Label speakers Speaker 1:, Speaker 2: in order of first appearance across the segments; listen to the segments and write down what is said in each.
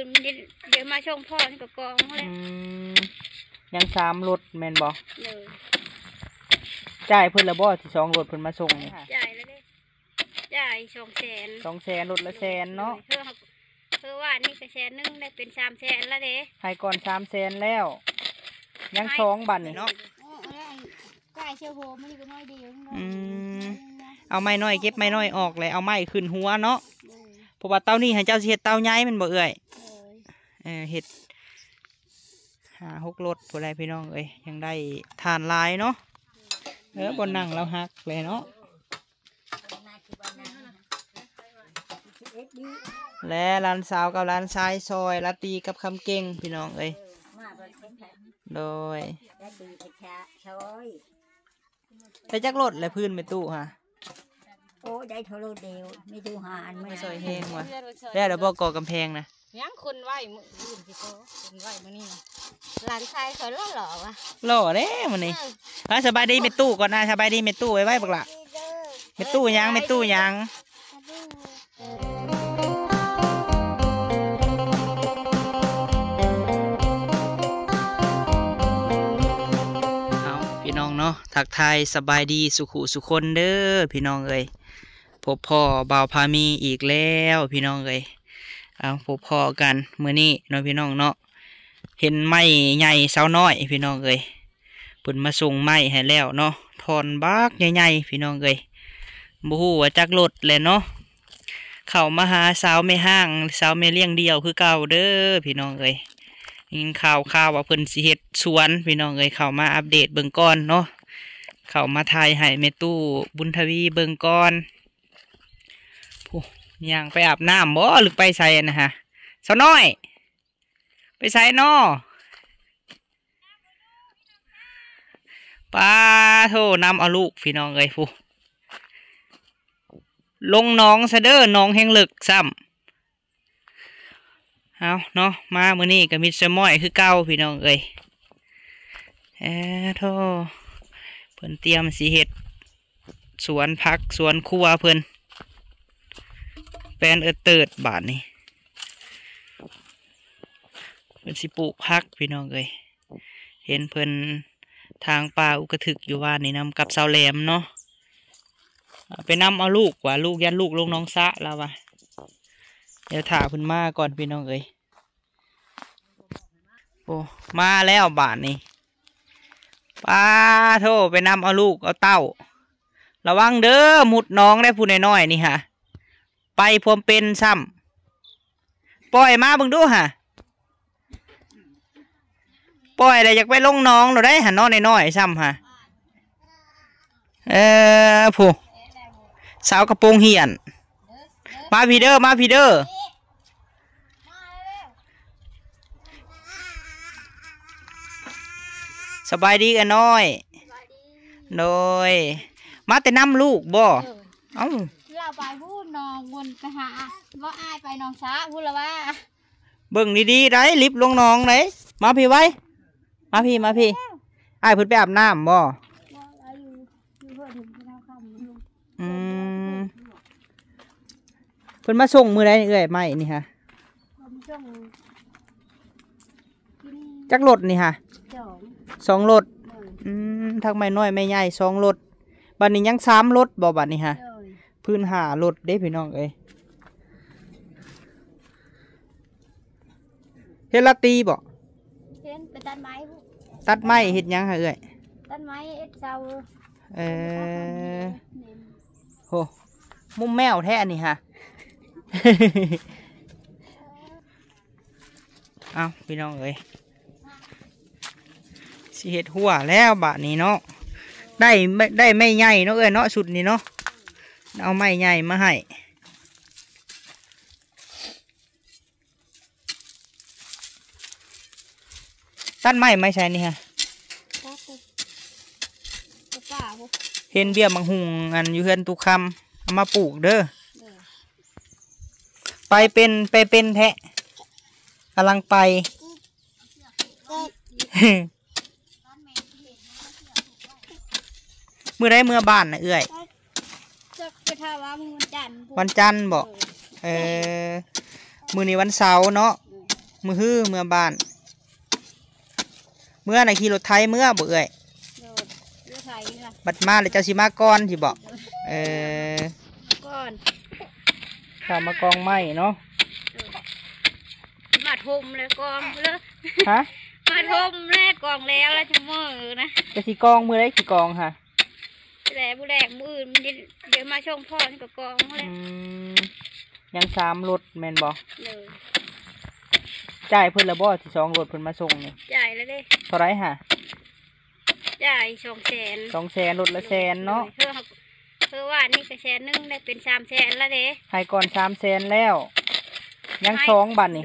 Speaker 1: นเดี๋ยวมาช่องพ่อนี่ก็กองเลย
Speaker 2: ยัง3รถแม่นบ่
Speaker 1: เลย
Speaker 2: จ่ายเพิ่นละบ่ที่2รถเพิ่นมาส่งนี่
Speaker 1: จ่ายแล้วเด้จ่าย200,000
Speaker 2: รถละ100,000เนาะ
Speaker 1: เธอว่านี่ก็100,000ได้เป็น300,000แล้วเด้
Speaker 2: ให้ก่อน300,000แล้วยัง2บัดนี่เนาะ
Speaker 1: กายเชียวโหมันก็น้อยเดียว
Speaker 2: เอาไม้น้อยเก็บไม้น้อยออกเลยเอาไม้ขึ้นหัวเนาะเพราะว่าเต้านี่ให้เจ้าเฮ็ดเต้าใหญ่มันบ่เอื่อยเฮ็ด5-6รถผู้ใดพี่น้องยังได้ทานลายเนาะบนนั่งแล้วฮักเลยเนาะและร้านสาวกับร้านชายซอยลาตีกับคำเก่งพี่น้องโดยแต่จักรถและพื้นไม่ตู้ค่ะ
Speaker 3: โอ้ได้เท่าเดียวไม่ตู้หาอันไม่
Speaker 2: ซอยแห้งว่ะแล้วเดี๋ยวบอกก่อกำแพงนะ
Speaker 1: ยังคนไหวมืออื่นสิโตคนไหวมือนี่หลานชายเขาหล่อวะ
Speaker 2: หล่อเด้มันนี่สบายดีไม่ตู้ก่อนนะสบายดีไม่ตู้ไว้บักละไม่ตู้ยังไม่ตู้ยังพี่น้องเนาะทักทายสบายดีสุขุสุคนเด้อพี่น้องพบพ่อบ่าวพามีอีกแล้วพี่น้องพบพ่อกันมื้อนี้เนาะพี่น้องเนาะเห็นไม้ใหญ่เสาน้อยพี่น้องเพิ่นมาส่งไม้ให้แล้วเนาะทอนบักใหญ่ๆพี่น้องบ่ฮู้ว่าจักรถแหละเนาะเข้ามาหาสาวแม่ห้างสาวแม่เลี้ยงเดียวคือเก่าเด้อพี่น้องยิงข่าวว่าเพิ่นสิเฮ็ดสวนพี่น้องเข้ามาอัปเดตเบิ่งก่อนเนาะเข้ามาถ่ายให้แม่ตู้บุญทวีเบิ่งก่อนย่างไปอาบน้ำบ่หรือไปใส่นะฮะสาวน้อยไปใส่นอป้าโธ่นำเอาลูกพี่น้องผู้ลงน้องซะเด้อน้องแห้งเลิกซ้ำเอาเนาะมามื้อนี้ก็มีสมอยคือเก่าพี่น้องโธ่เพิ่นเตรียมสิเฮ็ดสวนผักสวนครัวเพิ่นแปลนเติดบาทนี่เพิ่นสิปลูกผักพี่น้องเห็นเพิ่นทางป่าอุกถึกอยู่ว่านี่นำกับเสาแหลมเนาะไปนำเอาลูกว่าลูกยันลูกลงน้องสะแล้ววะเดี๋ยวถ่าเพิ่นมาก่อนพี่น้องโอ้มาแล้วบาทนี่ป้าโธ่ไปนำเอาลูกเอาเต้าระวังเด้อมุดน้องได้ผู้น้อยๆนี่ฮะไปพวมเป็นซ้ำปล่อยมาบึงดูฮะปล่อยอะไรอยากไปลงน้องเราได้หันน้องน้อยๆซ้ำฮะผู้สาวกระโปรงเหี่ยนมาพี่เด้อมาพี่เด้อสบายดีกันน้อยโดยมาแต่น้ำลูกบ่เอ้า
Speaker 1: เราไปพูดน้องวนไปหาว่าอายไปน้องช้าพูดแล้วว่า
Speaker 2: เบิ่งดีๆได้ลิฟลงน้องไหนมาพี่ไว้มาพี่อายเพิ่นไปอาบน้ำบ่เพิ่นมาส่งมือได้ไม่นี่ฮะจักรถนี่ฮะ2รถทางไม่น้อยไม่ใหญ่2รถบัดนี้ยัง3รถบ่บัดนี้ฮะพื้น5รถเด้พี่น้องเฮ็ดละตีบ่
Speaker 1: เห็นไปตัดไ
Speaker 2: ม้เฮ็ดยังฮะ
Speaker 1: ตัดไม้เอ็ดเสา
Speaker 2: โหมุมแมวแท้นี่ฮะเอาพี่น้องสิเฮ็ดหัวแล้วบะนี้เนาะได้ไม่ใหญ่เนาะเนาะสุดนี่เนาะเอาไม้ใหญ่มาให้ตัดไม้ไม่ใช่นี่ฮะเห็นเบี้ยมังหุงอันอยู่เฮือนตุคำเอามาปลูกเด้อไปเป็นแทะกำลังไปเมื่อไรเมื่อบ้านนะ
Speaker 1: วันจันทร์
Speaker 2: บอกมือนี้วันเสาร์เนาะ มือฮื้อเมื่อบ้านเมื่อไหนขี่รถไทยเมื่อบ่เอ่ย
Speaker 1: โดดเรือไทยนี่ล่ะ
Speaker 2: บัดมาเลยเจ้าสิมาก่อนสิบอกอ
Speaker 1: ก่อน
Speaker 2: ข้ามากองไม้เนาะ
Speaker 1: มาทมเลยกองเลย
Speaker 2: ฮะ
Speaker 1: มาทมแรกกองแล้วจะมือนะ
Speaker 2: จะสิกองมือได้กี่กองค่ะ
Speaker 1: แหล่บุแรกมืออื่นมันเดี๋ยวมาช่องพ่อนี่ก็กองเลย
Speaker 2: ยัง3รถแม่นบ่
Speaker 1: เลย
Speaker 2: จ่ายเพิ่นละบ่ที่2รถเพิ่นมาส่งนี่
Speaker 1: จ่ายแล้วเด้
Speaker 2: เท่าไรฮะ
Speaker 1: จ่าย200,000
Speaker 2: 200,000รถละ100,000เนาะ
Speaker 1: เพื่อว่านี่ก็100,000ได้เป็น300,000แล้วเด้
Speaker 2: ให้ก่อน300,000แล้ว ยัง2บัดนี่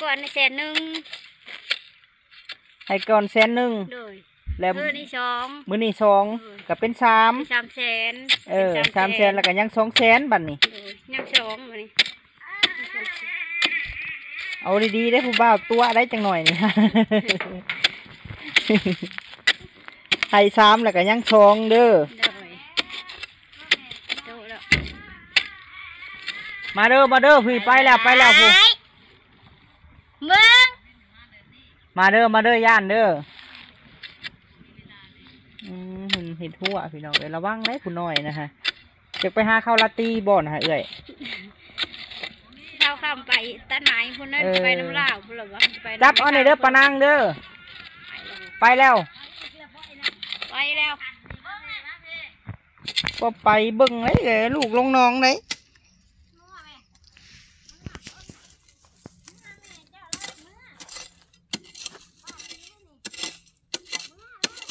Speaker 1: ก่อนใน100,000
Speaker 2: ให้ก่อน100,000
Speaker 1: เลย
Speaker 2: แล้ว
Speaker 1: มื้อนี่2
Speaker 2: มื้อนี้2ก็เป็น3
Speaker 1: 300,000
Speaker 2: 300,000แล้วก็ยัง200,000บัดนี่
Speaker 1: ยัง2มื้อนี้
Speaker 2: เอาดีๆได้ผู้บ่าวตัวได้จังหน่อยนี่ ให้3แล้วก็ยัง2เด้อ
Speaker 1: เลยโตแล้ว
Speaker 2: มาเด้อพี่ไปแล้วผู้
Speaker 1: มึง
Speaker 2: มาเด้อย่านเด้อเห็นทั่วพี่น้องเลยระวังได้ผู้น้อยนะฮะจะไปหาข้าวลาตีบ่อนฮะเอ้ย
Speaker 1: เข้าข้ามไปตาไหนคนนั้นไปน้ำลาวพุ่นหรอวะไป
Speaker 2: จับเอาหน่อยเด้อปะนางเด้อไปแล้ว
Speaker 1: ไปแล้ว
Speaker 2: ก็ไปเบิ่งเลยลูกลงน้องเลย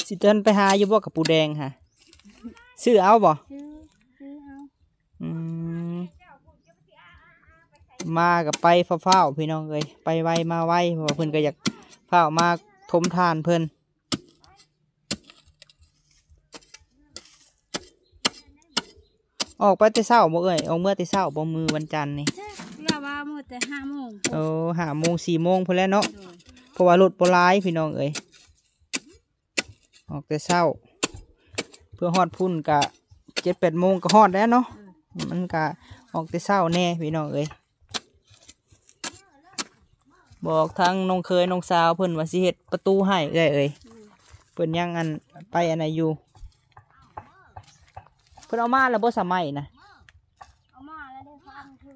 Speaker 2: สิเดินไปหาอยู่บ่กับปูแดงค่ะซื้อเอาบ่มากับไปเฝ้าพี่น้องเลยไปไวมาไวเพราะว่าเพิ่นก็อยากเฝ้ามาทมทานเพิ่นออกไปแต่เช้าบ่เอ่ยออกเมื่อแต่เช้าบ่มือวันจันทร์นี่
Speaker 1: เราว่ามืดแต่5 โมง
Speaker 2: 5 โมง 4 โมงพุ่นแล้วเนาะเพราะว่ารถบ่หลายพี่น้องเอ้ยออกแต่เช้าเพื่อฮอดพุ่นกะ7-8 โมงก็ฮอดแล้วเนาะมันกะออกแต่เช้าแน่พี่น้องเอ้ยบอกทั้งน้องเคยน้องสาวเพิ่นว่าสิเฮ็ดประตูให้เอ้ยเพิ่นยังไปอันไหนอยู่เพิ่นเอามาแล้วบ่สมัยนะ
Speaker 1: เอามาแล้วได้ฟังคือ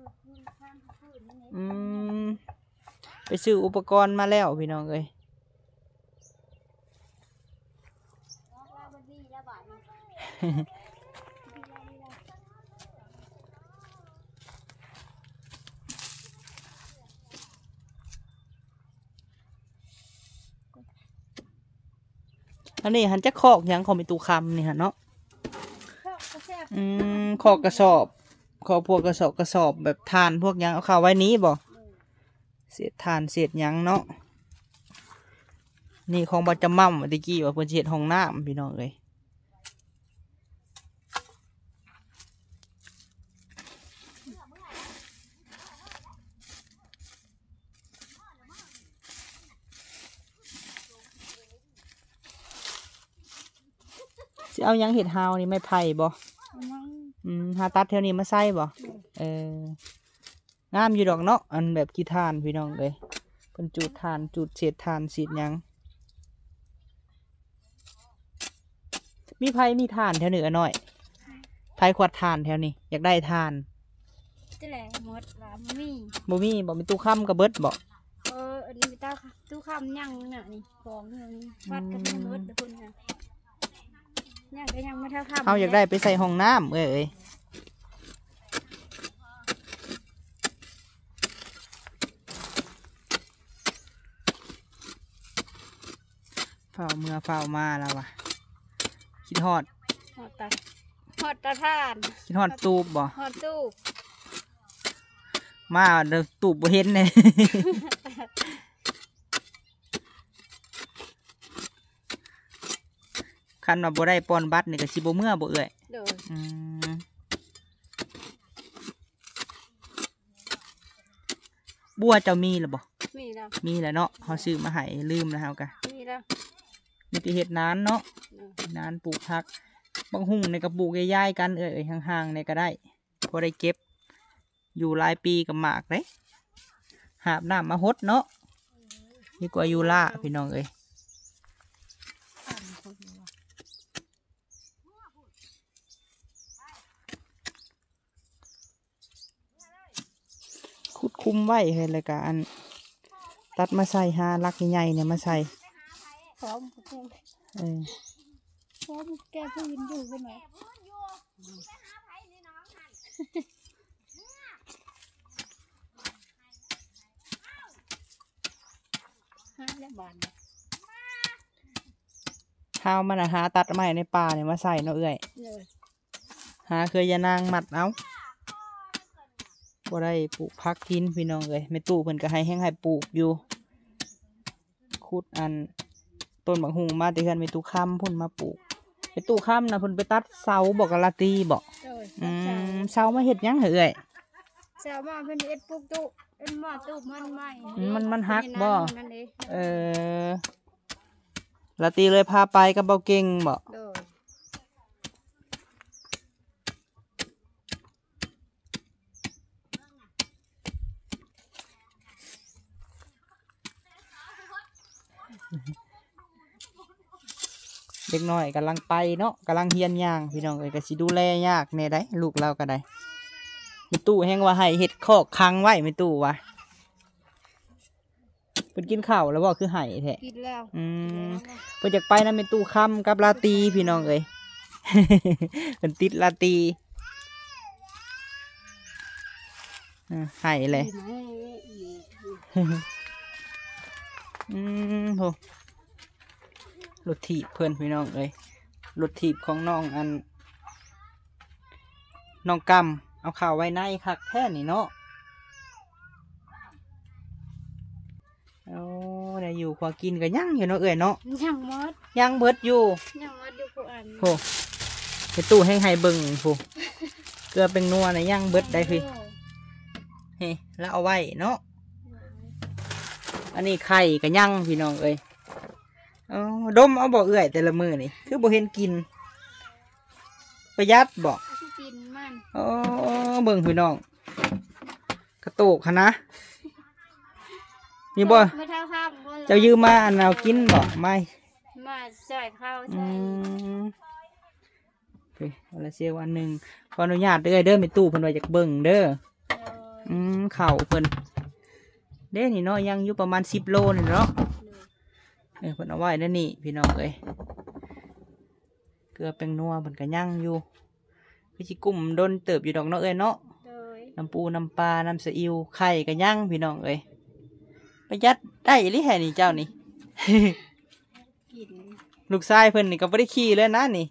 Speaker 2: ไปซื้ออุปกรณ์มาแล้วพี่น้องเอ้ยอันนี้หันจะคอกหยังของมีตูคำนี่ฮะเนาะคอกกระสอบคอกพวกกระสอบแบบทานพวกหยังเอาเข้าไว้นี้บ่เศษทานเศษหยังเนาะนี่ของบัจจมั่มตะกี้ว่าเพิ่นสิเฮ็ดห้องน้ำพี่น้องเอ้ยสิเอาหยังเห็ดฮาวนี่ไม่ไผ่บ่หาตัดเท่านี้มาใส่บ่งามอยู่ดอกเนาะอันแบบกี่ทานพี่น้องเลยเป็นจุดทานจุดเศษทานสีหยังมีไผ่มีทานแถวเหนือหน่อยไผ่ขวดทานแถวนี้อยากได้ทาน
Speaker 1: จะแหล่หมดละ
Speaker 2: บ่มีตู้ค้ำกับเบิดบ่
Speaker 1: อันนี้ตาตู้ข้ามยังน่ะนี่ของยังวัดกันทั้งหมดทุกคนน่ะยังก็ยังไม่เท่าข้าม
Speaker 2: เอาอยากได้ไปใส่ห้องน้ำเฝ้าเมื่อเฝ้ามาแล้ววะคิดฮอด
Speaker 1: ตาท่าน
Speaker 2: คิดฮอดตูบบ่
Speaker 1: ฮอดตู้
Speaker 2: มาเดี๋ยวตูบบ่เห็นเลย คันว่าบ่ได้ปอนบัตรนี่ก็สิบ่เมื่อบ่เอ่ยบัวเจ้ามีหรือบ่มีแล้วเนาะเฮาซื้อมาให้ลืมแล้วเฮากะมีแต่เฮ็ดนานเนาะนานปลูกผักบางหุ่งในกระปลูกใหญ่ๆกันห่างๆในก็ได้พอได้เก็บอยู่หลายปีกับหมากเด้ หาบน้ำมาหดเนาะดีกว่าอยู่ล่าพี่น้องเอ้ยขุดคุมไว้ให้รายการตัดมาใส่หาลักใหญ่ๆเนี่ยมาใส่
Speaker 1: พร้อมแก้พร้อมแก้พื้นอยู่กันไหมหาและบาน
Speaker 2: ข้าวมันหาตัดไม้ในป่าเนี่ยมาใส่เนาะเอ้ยหาเคยยานางมัดเอาบ่ได้ปลูกพักกินพี่น้องเอ้ยไม่ตู้เพิ่นก็ให้แห้งให้ปลูกอยู่ขุดอันต้นบักหุ่งมาแต่เฮือนไม่ตู้ค้ำพุ่นมาปลูกไปตู้ค้ำนะเพิ่นไปตัดเสาบอกกะลาตีบอกเสามาเฮ็ดหยังเหรอเอ้ย
Speaker 1: เสามาเพิ่นเอ็ดปลูกตู้เอ็ดหม้อตู้มันใหม่
Speaker 2: มันหักบ่ลาตีเลยพาไปกับเบาเก่งบ่เด็กน้อยกำลังไปเนาะกำลังเฮียนย่างพี่น้องเอ้ยก็สิดูแลยากแน่ได้ลูกเราก็ได้มีตู้แห้งว่าให้เห็ดคอกคังไว้มีตู้วะเป็นกินข้าวแล้วบอกคือไห้แท้
Speaker 1: กินแล้ว
Speaker 2: เพิ่นอยากไปนะมีตู้ค่ำกับลาตีพี่น้องเอ้ยเป็นติดลาตีไห้เลยโหรถถีบเพื่อนพี่น้องเอ้ยรถถีบของน้องอันน้องกำเอาข่าวไว้ในคักแท้นี่เนาะเอาได้อยู่ขอกินก็ยั่งอยู่เนาะเอ้ยเนาะ
Speaker 1: ยังมด
Speaker 2: ยังเบิดอยู่
Speaker 1: ผู้อัน
Speaker 2: โหไปตู้ให้เบิ่งผู้เกลือเป็นนัวนะยังเบิดได้พี่เฮ้แล้วเอาไว้เนาะอันนี้ไข่ก็ยั่งพี่น้องเอ้ยดมเอาบ่เอื้อยแต่ละมือนี่คือบ่เห็นกินประหยัดบ่
Speaker 1: กินมัน
Speaker 2: เบิ่งพี่น้องกระโตกนะนี่บ่เจ้ายืมมาอันเอากินบ่ไม่
Speaker 1: มาใส่ข้าวใส่
Speaker 2: เอาละเสียวันหนึ่งขออนุญาตเด้อมีตู้เพิ่นไว้จากเบิ่งเด้อเข่าเพิ่นเด้นี่เนาะยังอยู่ประมาณ10 โลนี่เนาะเพิ่นเอาไว้นั่นนี่พี่น้องเอ้ยเกลือแป้งนัวเพิ่นก็ยังอยู่คือสิกุ้มโดนเติบอยู่ดอกเนาะเอ้ยเนาะน้ำปูน้ำปลาน้ำซีอิ๊วไข่ก็ยังพี่น้องเอ้ยประหยัดได้อีหลีแห่นี่เจ้านี่ ลูกชายเพิ่นนี่ก็บ่ได้ขี่เลยนะนี่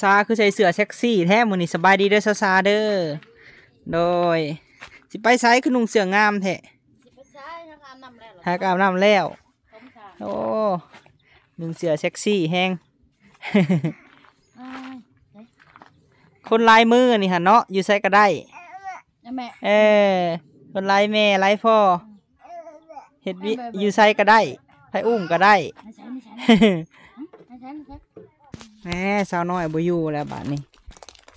Speaker 2: ซาคือใส่เสื้อเซ็กซี่แท้มื้อนี้สบายดีเด้อซาเด้อโดยสิไปไสคือนุ่งเสื้องามแท้หากอาบน้ำแล้วโอ้นุ่งเสื้อเซ็กซี่แฮง คนลายมือนี่ฮะเนาะอยู่ใส่ก็ได้คนลายแม่ลายพ่อเฮ็ดวิอยู่ใส่ก็ได้ไผอุ้มก็ได้แม่สาวน้อยบ่อยู่แล้วบัดนี้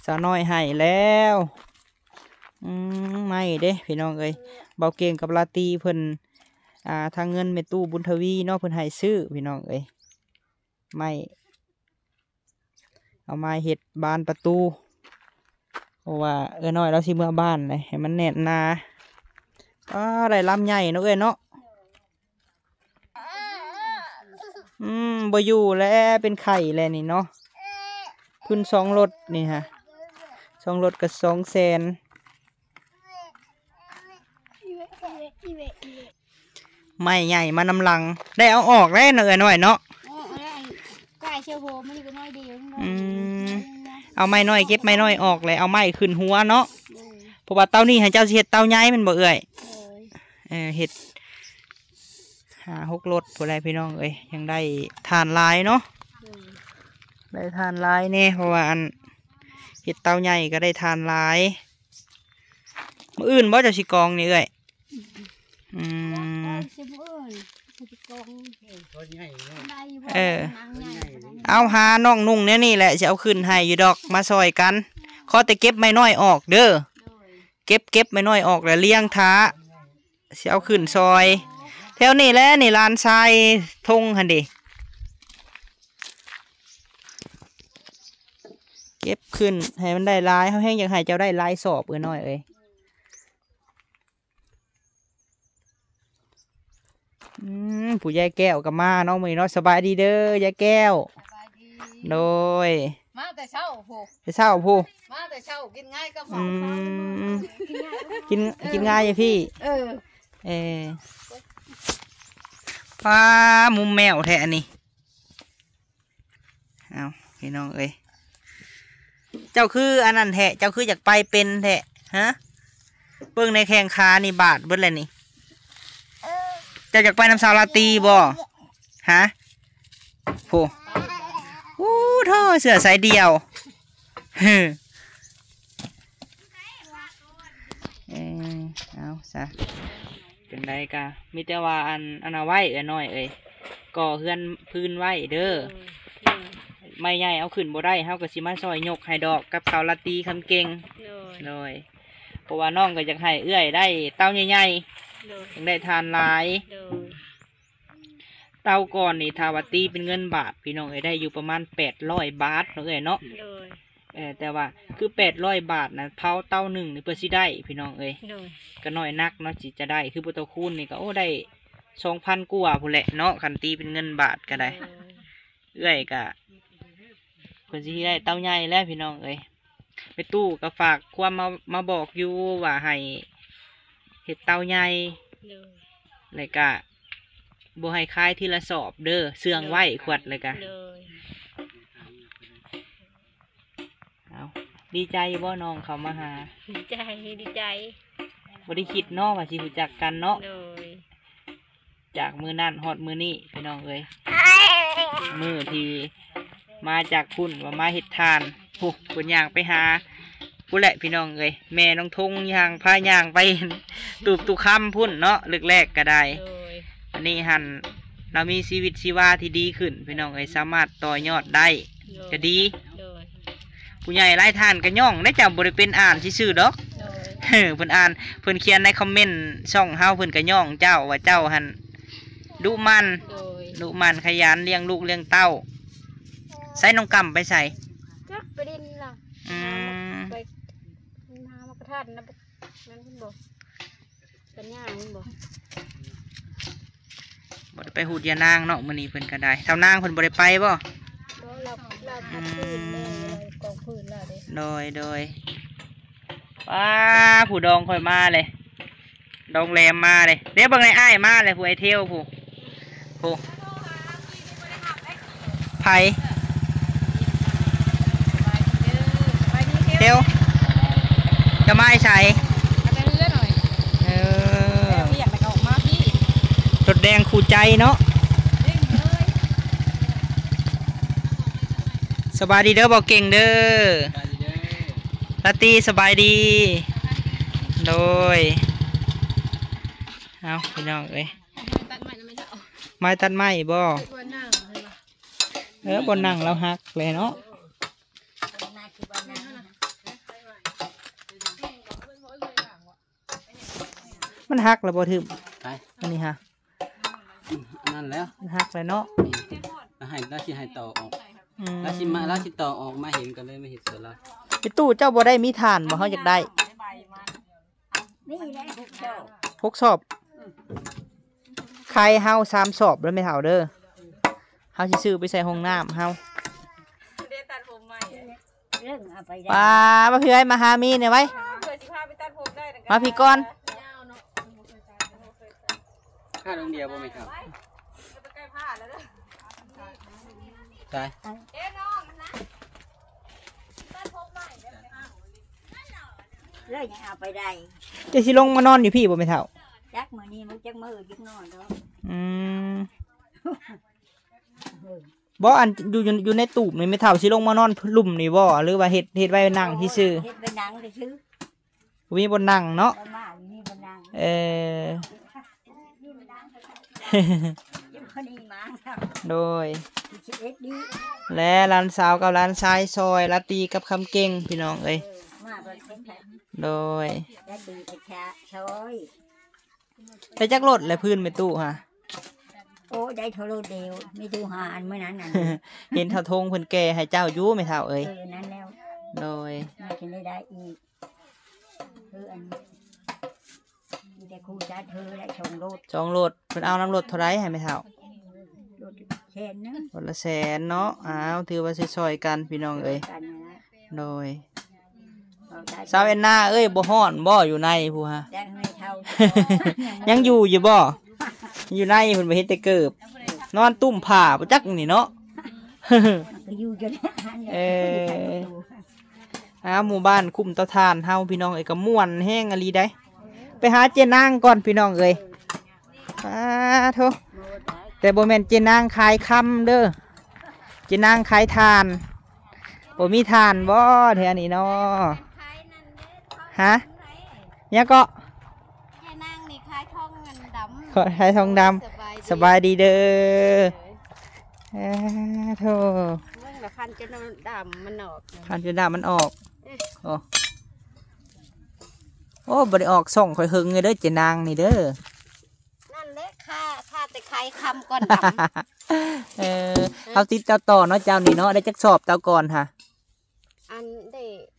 Speaker 2: สาวน้อยให้แล้วไม่เด้พี่น้องเอ้ยเบาเก่งกับลาตีเพิ่นทางเงินเมตู้บุญทวีเนาะเพิ่นให้ซื้อพี่น้องเอ้ยไม่เอาไม้เห็ดบานประตูเพราะว่าน้อยเราสิเมื่อบ้านเลยให้มันแน่นนาได้ลำใหญ่เนาะเอ้ยเนาะบ่อยู่แล้วเป็นไข่แล้วนี่เนาะขึ้น2 รถนี่ฮะ2 รถกับ200,000ไม่ใหญ่มานำลังได้เอาออกแล้วเนยหน่อยเนาะ
Speaker 1: ไก่เชียวโหมันอยู่น้อยเดียว
Speaker 2: เอาไม้น้อยเก็บไม้น้อยออกเลยเอาไม้ขึ้นหัวเนาะเพราะว่าเต้านี่ให้เจ้าเห็ดเต้าใหญ่มันบ่เอื่อยเห็ด6 รถผู้ใดพี่น้องเอ้ยยังได้ทานลายเนาะได้ทานลายแน่เพราะว่าอันเห็ดเต้าใหญ่ก็ได้ทานลายมื้ออื่นบ่จะสิกองนี่เอ้ยเอาหาน้องนุ่งเนี่ยนี่แหละจะเอาขึ้นให้อยู่ดอกมาซอยกันขอแต่เก็บไม้น้อยออกเด้อ เก็บไม่น้อยออกแล้วเลี้ยงท้าสิเอาขึ้นซอยแถวนี้แหละนี่ลานทรายทงหั่นดิเก็บขึ้นให้มันได้ลายเขาแห้งอยากให้เจ้าได้ลายสอบน้อยเอ้ยผู้ยายแก้วกับมาน้องมือน้อยสบายดีเด้อยายแก้วโดย
Speaker 4: มาแต่เช้าผู้
Speaker 2: ไปเศร้าผู้
Speaker 4: มาแต่เช้ากินง่ายก็พอ
Speaker 2: กินง่ายพี่ปลามุมแมวแท้อันนี้เอาพี่น้องเอ้ยเจ้าคืออันนั้นแท้เจ้าคืออยากไปเป็นแท้ฮะเบิ่งในแข่งขานี่บาทเบิดเลยนี่เจ้าอยากไปน้ำสาวลาตีบ่ฮะโหท่อเสือสายเดียวเอาซะเป็นไรกะมีแต่ว่าอันเอาไว้น้อยเอ้ยก่อเฮือนพื้นไว้เด้อไม่ใหญ่เอาขึ้นบ่ได้เฮาก็สิมาซอยยกให้ดอกกับสาวลาตีคำเก่งเลยเพราะว่าน้องก็อยากให้เอื้อยได้เต้าใหญ่ๆอยากได้ทานหลายเต้าก่อนนี่ทาวาตีเป็นเงินบาทพี่น้องเอ้ยได้อยู่ประมาณ800 บาทเนาะเอ้ยเนาะแต่ว่าคือ800 บาทนะเผาเต้าหนึ่งนี่เพื่อสิได้พี่น้องเอ้ยก็น้อยนักเนาะจิจะได้คือปุตตะคูณนี่ก็โอ้ได้2,000 กว่าพุ่นแหละเนาะคันตีเป็นเงินบาทก็ได้เอ้ยก็เพื่อสิได้เต้าใหญ่แล้วพี่น้องเอ้ยไปตู้ก็ฝากความมาบอกอยู่ว่าให้เห็ดเต้าใหญ่เลยก็บ่ให้คายทีละสอบเด้อเสื่องไว้ขวดเลยกะเอาดีใจบ่น้องเขามาหา
Speaker 1: ดีใจ
Speaker 2: บ่ได้คิดเนาะว่าสิรู้จักกันเนาะจากมือนั่นฮอดมือนี่พี่น้องเอ้ยมือที่มาจากคุณว่ามาเฮ็ดทานผู้คนย่างไปหาผู้แหละพี่น้องเอ้ยแม่น้องทงย่างพาย่างไปตูบตุคำพุ่นเนาะเลือกแรกก็ได้อันนี้หันเรามีชีวิตชีวาที่ดีขึ้นพี่น้องเอ้ยสามารถต่อยอดได้จะดีผู้ใหญ่ไล่ทานกันย่องได้จากบริเป็นอ่านชื่อดอกเพิ่นอ่านเพิ่นเขียนในคอมเมนต์ช่องเฮาเพิ่นกันย่องเจ้าว่าเจ้าหันดุมันขยันเลี้ยงลูกเลี้ยงเต้าใส่น้องกำไปใส่
Speaker 1: จักไปดินล่ะไปหามากระทันนะนั่นเพิ่นบอกเป็นย่างเพิ่นบอก
Speaker 2: บ่ได้ไปหูดยานางเนาะมื้อนี้เพิ่นก็ได้เท่านางเพิ่นบ่ได้ไปบ่
Speaker 1: เราพัดพื้นได้กองพื้นแล้วเด้
Speaker 2: โดยป้าผู้ดองค่อยมาเลยดองแรมมาเลยเดี๋ยวเบิ่งในอ้ายมาเลยผู้ไอเทลผู้ไผเทลจะมาใส่รถแดงขู่ใจเนาะสบายดีเด้อบอกเก่งเด้อลาตีสบายดีโดยเอาพี่น้องเอ้ยไม้ตัดไม้บ่บนนั่งเราหักเลยเนาะมันหักแล้วบ่ถึมอันนี้ฮะ
Speaker 5: นั่นแล้ว
Speaker 2: หักเลยเนาะ
Speaker 5: แล้วสิให้ต่อออกแล้วสิต่อออกมาเห็นกันเลยไม่เห็นเสือละ
Speaker 2: ไปตู้เจ้าบ่ได้มีฐานบ่เขาอยากได้
Speaker 3: นี่แหละ
Speaker 2: 6 สอบใครเฮา3 สอบแล้วไม่เท่าเด้อเฮาสิซื้อไปใส่ห้องน้ำเฮาป้าเพื่อนมาหามีเนี่ยไว้มาพี่ก้อน
Speaker 5: ค่าโรงเรียนบ่ไหมครับใช่
Speaker 3: เลยยังเอาไปได้
Speaker 2: จะสิลงมานอนอยู่พี่บ่ไม่เท่า
Speaker 3: จักมื้อนี้มันจักมื้อจักนอนเด้อ
Speaker 2: บ่อันอยู่ในตูบนี่ไม่เท่าสิลงมานอนลุ่มนี่บ่หรือว่าเฮ็ดไว้นั่งที่ซื่อ
Speaker 3: เฮ็ดไว้นั่งซื่อ
Speaker 2: มีบนนั่งเนาะโดยและร้านสาวกับร้านชายซอยลาตีกับคำเก่งพี่น้องเอ้ย
Speaker 3: มาบนเส้นแผ่น
Speaker 2: โดย
Speaker 3: ได้ดีไปแช่ช่อย
Speaker 2: แต่จักรถและพื้นไม่ตู้ค่ะ
Speaker 3: โอ้ได้เท่าโลเดียวไม่ดูหาอันเมื่อนั้น
Speaker 2: เห็นเท่าทงเพิ่นแก่ให้เจ้าอยู่ไม่เท่าเอ้ย
Speaker 3: นั่นแล้ว
Speaker 2: โดย
Speaker 3: น่าจะได้อีกอันแต่ครูจ้าเธอได้ชงรถ
Speaker 2: จองรถเพิ่นเอาน้ำรถเท่าไรให้ไม่เท่าร
Speaker 3: ถเชนนะ
Speaker 2: รถละแสนเนาะอ้าวถือว่าซอยๆกันพี่น้องเอ้ย
Speaker 3: กันนะ
Speaker 2: โดย
Speaker 3: ได้
Speaker 2: สาวแอนนาเอ้ยบ่ฮ้อนบ่อยู่ในผู้ฮะ
Speaker 3: ได้ให้เท่า
Speaker 2: ยังอยู่อยู่บ่อยู่ในเพิ่นบ่เฮ็ดแต่เกิบนอนตุ่มผ้าบ่จักนี่เนาะ
Speaker 3: ก็อยู่จน
Speaker 2: หมู่บ้านคุ้มเตาถ่านเฮาพี่น้องเอ้ยก็ม่วนแห้งอลีได้ไปหาเจนางก่อนพี่น้องเอ้ยโธ่แต่บ่แม่นเจนางขายคำเด้อเจนางขายทานบ่มีทานบ่แถวนี้เนาะฮะเนี่ยก็
Speaker 1: แค่นั่งนี่คล้ายทองเงินดำ
Speaker 2: ขอขายทองดำสบายดีเด้อโธ่
Speaker 1: เรื่องละคันจนดำมันออก
Speaker 2: คันจนดามันออกโอ้บ่ได้ออกส่องค่อยหึงเลยเด้อเจนางนี่เด้อ
Speaker 1: นั่นแหละค่าแต่ใครคำก่อนด
Speaker 2: เอาติดเตาต่อเนาะเจ้านี่เนาะได้จักสอบเตาก่อนค่ะ
Speaker 1: ำอัน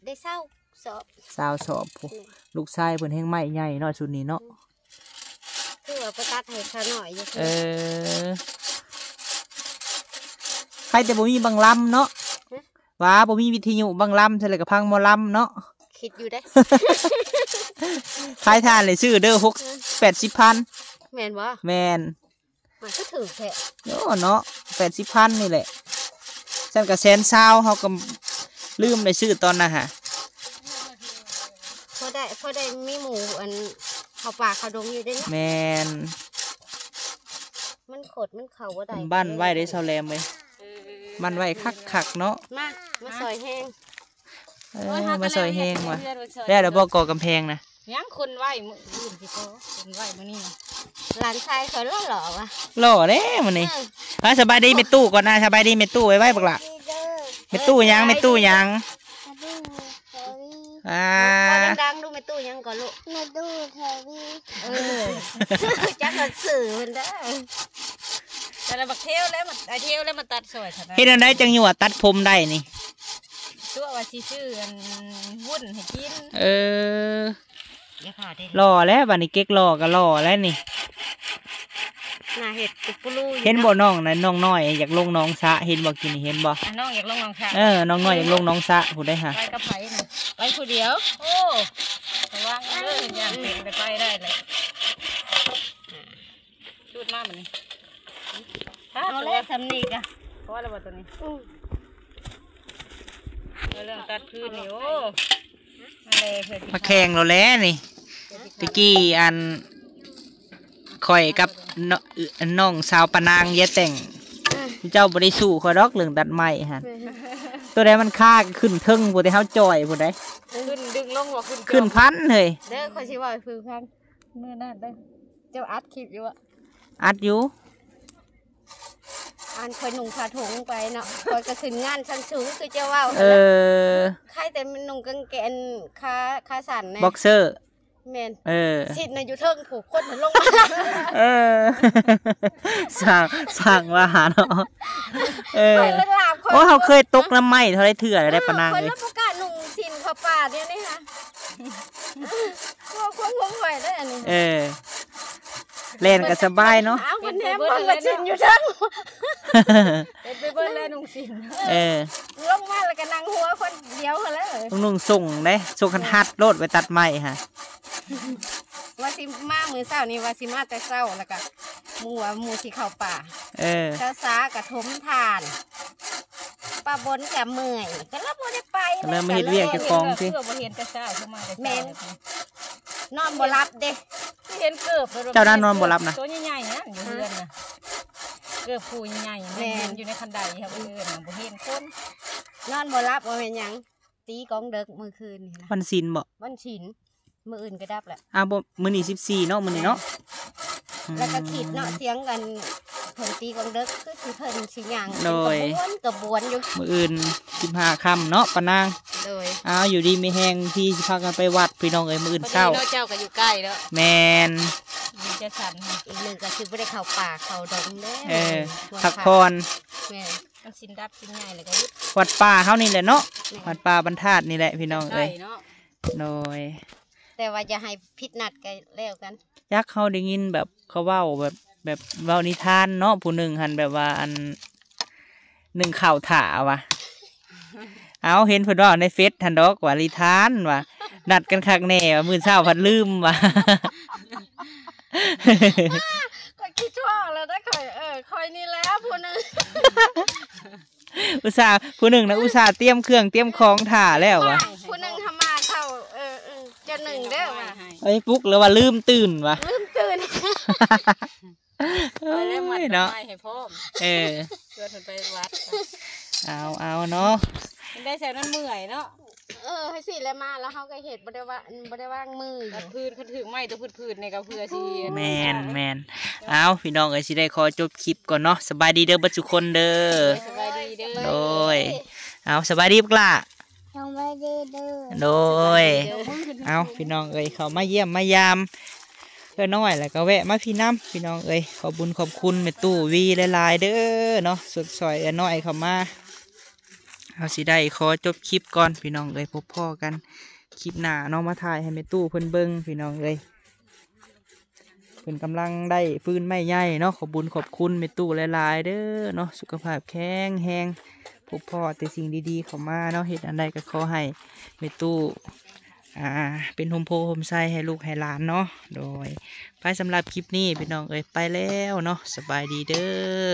Speaker 1: ได้เศร้าสอบ
Speaker 2: สาวสอบผู้ลูกชายเพิ่นแห้งไม้ใหญ่เนาะชุดนี้เนาะ
Speaker 1: คือว่าประตัดให้เขาหน่อยอยู่
Speaker 2: ใครแต่บ่มีบังลำเนาะว่าบ่มีวิทยุบังลำใช่เลยกับพังหมอลำเนาะ
Speaker 1: คิดอยู่ได้
Speaker 2: ขายทานเลยซื้อเด้อ80,000
Speaker 1: แม่นบ่
Speaker 2: แมน
Speaker 1: มันก็ถือแค่
Speaker 2: โอ้เนาะ80,000นี่แหละฉันก็120,000เฮาก็ลืมได้ซื้อตอนน่ะฮะ
Speaker 1: พอได้มีหมูอันเขาป่าเขาดงอยู่ได้
Speaker 2: แมน
Speaker 1: มันขดมันเข่าว่าได้
Speaker 2: บ้านไว้ได้เซาแลมเว้ยบ้านไว้คักๆเนาะ
Speaker 1: มาซอยแห้ง
Speaker 2: มาซอยแห้งว่ะแล้วเดี๋ยวบ่ก่อกำแพงนะ
Speaker 4: ยังคนไหวมืออื่นสิโตคนไหวมือนี่นะ
Speaker 1: หลานชายเขาหล่อว่ะ
Speaker 2: หล่อเด้มื้อนี้สบายดีเม็ดตู้ก่อนนะสบายดีเม็ดตู้ไว้บักล่ะเม็ดตู้ยังเม็ดตู้ยัง
Speaker 1: ดังๆดูแม่ตู้ยังก่อนลูกแม่ตู้เทวีจักรสื่อมันได้
Speaker 4: แต่ละบักเที่ยวแล้วมาเที่ยวแล้วมาตัดสวยขนาด
Speaker 2: เฮ็ดอันใดจังอยู่ว่าตัดผมได้นี่
Speaker 4: ตัวว่าสิชื่ออันวุ่นให้กิน
Speaker 1: อย่าผ่าได้
Speaker 2: หล่อแล้วบัดนี้เก๊กหล่อก็หล่อแล้วนี่
Speaker 1: หน้าเห็ดกุปูลู
Speaker 2: เห็นบ่น้องนะน้องน้อยอยากลงน้องสระเห็นบ่กินนี่เห็นบ่
Speaker 4: น้องอยากลงน้องค่ะ
Speaker 2: น้องน้อยอยากลงน้องสระผู้ได้หะ
Speaker 4: ไปกับไผ่น่ะไปผู้เดียวโอ้ระวังเด้ออย่างเป็นไปได้เลยดูดมามันนี่
Speaker 1: เอาแล้วสำนีกอะ
Speaker 4: เพราะอะไรวะตัวนี้เรื่องตัดคืนนี่โอ้มาเลยเพื่อน
Speaker 2: มาแข่งเราแล้วนี่ตะกี้อันข่อยกับน้องสาวปานางแย่แต่งเจ้าบ่ได้สู้ข่อยดอกเรื่องตัดไม้ฮะตัวใดมันค่าขึ้นเทิงผู้ใดเฮาจ่อยผู้ใด
Speaker 4: ขึ้นดึงลงว่าขึ้น
Speaker 2: ขึ้นพันเฮ้ย
Speaker 1: เด้อคอยชิว่าคือพัน
Speaker 4: เมื่อนั้นได้เจ้าอัดคลิปอยู่อะ
Speaker 2: อัดอยู่
Speaker 1: อันคอยหนุ่งผ้าถุงไปเนาะคอยก็ขึ้นงานชั้นสูงคือเจ้าว่าใครแต่มันหนุ่งกางเกงขาสั่นเนี่ย
Speaker 2: บ็อกเซอร์
Speaker 1: แมน สิในอยู่เทิงผูกคนมันลงมา
Speaker 2: สั่งว่าเนาะ
Speaker 1: คอยเลิกลาบ
Speaker 2: โอ้เขาเคยตกน้ำไหม้เท่าไรเถื่อได้ปะนาง
Speaker 1: คอย
Speaker 2: เลย
Speaker 1: รับประกาศหนุ่งสินผ้าป่าเนี่ยนี่ค่ะพวกคนหวงไหวได้อันนี้
Speaker 2: เล่นก็สบายเนาะ
Speaker 1: อ้าวคนแทมคนมาสินอยู่เทิง
Speaker 4: เป็นไปเบิ้ลแล้วนุ่งสิน
Speaker 1: ลงมาแล้วก็นั่งหัวคนเดียวเขาเลย
Speaker 2: นุ่งส่งได้ส่งคันฮัดโลดไปตัดไม้ฮะ
Speaker 1: ว่าสิมามือเศร้านี่ว่าสิมาแต่เศร้าแล้วก็หมูที่เข้าป่าเช้าซากับทมทานปลาบนกับเมื่อยก็แล้วบ่ได้ไป
Speaker 2: เริ่มมาเห็ดเวียกจะกองสิ
Speaker 4: เกือบเห็นแต่เช้าเข้ามาแต่
Speaker 1: แม่นนอนบ่รับเด้
Speaker 4: เห็นเกือบ
Speaker 2: เจ้าด้านนอนบ่รับนะ
Speaker 4: ตัวใหญ่ๆนะอยู่เรือนนะเกือบผูใหญ่ๆแม่อยู่ในคันไดครับเรือนบ่เห็นคน
Speaker 1: นอนบ่รับว่าเป็นหยังตีกองเด็กมื้อคืนนี่นะ
Speaker 2: วันศิลบ่
Speaker 1: วันฉินมื้ออื่นก็ดับแหละ
Speaker 2: บ่มื้อนี้14เนาะมื้อนี้เนาะ
Speaker 1: แล้วก็คิดเนาะเสียงกันเพิ่นตีกองเด็กคือสิเพิ่นสิหยังกระบวนอยู่
Speaker 2: มื้ออื่น15ค่ำเนาะปะนาง
Speaker 1: แ โดย
Speaker 2: เอาอยู่ดีไม่แห้งที่พากันไปวัดพี่น้องเอ้ยมื้ออื่นเช้า
Speaker 4: เจ้าก็อยู่ใกล้แล้ว
Speaker 2: แมน
Speaker 4: มีจะสั่น
Speaker 1: อีกหนึ่งก็คือไม่ได้เข้าป่าเข้าดงเด้
Speaker 2: พักผ่อน
Speaker 1: แม่
Speaker 4: มันสินดับสินใหญ่เลยก็ยึด
Speaker 2: วัดป่าเฮานี่แหละเนาะวัดป่าบรรทัดนี่แหละพี่น้องเอ้ย
Speaker 4: เนาะ
Speaker 2: โดย
Speaker 1: แต่ว่าจะให้พิษนัดกันแล้วกัน
Speaker 2: ยักษ์เขาได้ยินแบบเขาเว้าแบบเว้านิทานเนาะผู้หนึ่งหันแบบว่าอันหนึ่งข่าวถ่าวะเอาเห็นเพิ่นว่าในเฟซทันดอกว่านิทานว่ะนัดกันคักแน่ว่ามื้อเช้าพัดลืมว่ะ
Speaker 1: ก็คิดว่าแล้วได้คอยนี่แล้วผู้นึง
Speaker 2: อุตส่าห์ผู้หนึ่งนะอุตส่าห์เตรียมเครื่องเตรียมของถ่าแล้วว่ะ
Speaker 1: ผู้นึงทำมาเข้าจะหนึ่งเด้อว่ะ
Speaker 2: ไอ้ปุ๊กแล้วว่าลืมตื่นว่ะ
Speaker 1: ลืมตื่น
Speaker 2: เอ้
Speaker 4: ไปแล้วมัด
Speaker 2: ย
Speaker 4: ดอก
Speaker 2: เนาะ
Speaker 4: ไม้ให้พ่อม
Speaker 2: เออ
Speaker 4: เพื่อนเพิ่นไปวัด
Speaker 2: เอาเนาะ
Speaker 4: มันได้แซวนั้นเมื่อยเนาะ
Speaker 1: ให้สิแล้วมาแล้วเขาก็เห็ดบ่ได้ว่างมืออ
Speaker 4: แต่
Speaker 1: ยู่
Speaker 4: พื้นเขาถือไม้ตัวพืชๆในกับเพื่อสิ
Speaker 2: แมนเอาพี่น้องเอ้ยสิได้ขอจบคลิปก่อนเนาะสบายดีเด้อบัดทุกคนเด้อ
Speaker 4: สบายดีเด้อ
Speaker 2: โดยเอาสบายดีปะล่ะ
Speaker 3: ยังไม่ได้เด้อ
Speaker 2: โดยเอาพี่น้องเอ้ยเขามาเยี่ยมมายามเพื่อน้อยแล้วก็แวะมาพี่น้ำพี่น้องเอ้ยขอบุญขอบคุณแม่ตู้วีหลายๆเด้อเนาะสดซอยน้อยเขามาเอาสิได้ขอจบคลิปก่อนพี่น้องเอ้ยพบพ่อกันคลิปหน้าน้องมาถ่ายให้แม่ตู้เพิ่นเบิ่งพี่น้องเอ้ยเพิ่นกำลังได้ฟื้นไม่ใหญ่เนาะขอบุญขอบคุณแม่ตู้หลายๆเด้อเนาะสุขภาพแข็งแรงพบพ่อแต่สิ่งดีๆเข้ามาเนาะเฮ็ดอันใดก็ขอให้แม่ตู้เป็นโฮมโพโฮมไซให้ลูกให้หลานเนาะโดยไปสำหรับคลิปนี้พี่น้องเอ้ยไปแล้วเนาะสบายดีเด้อ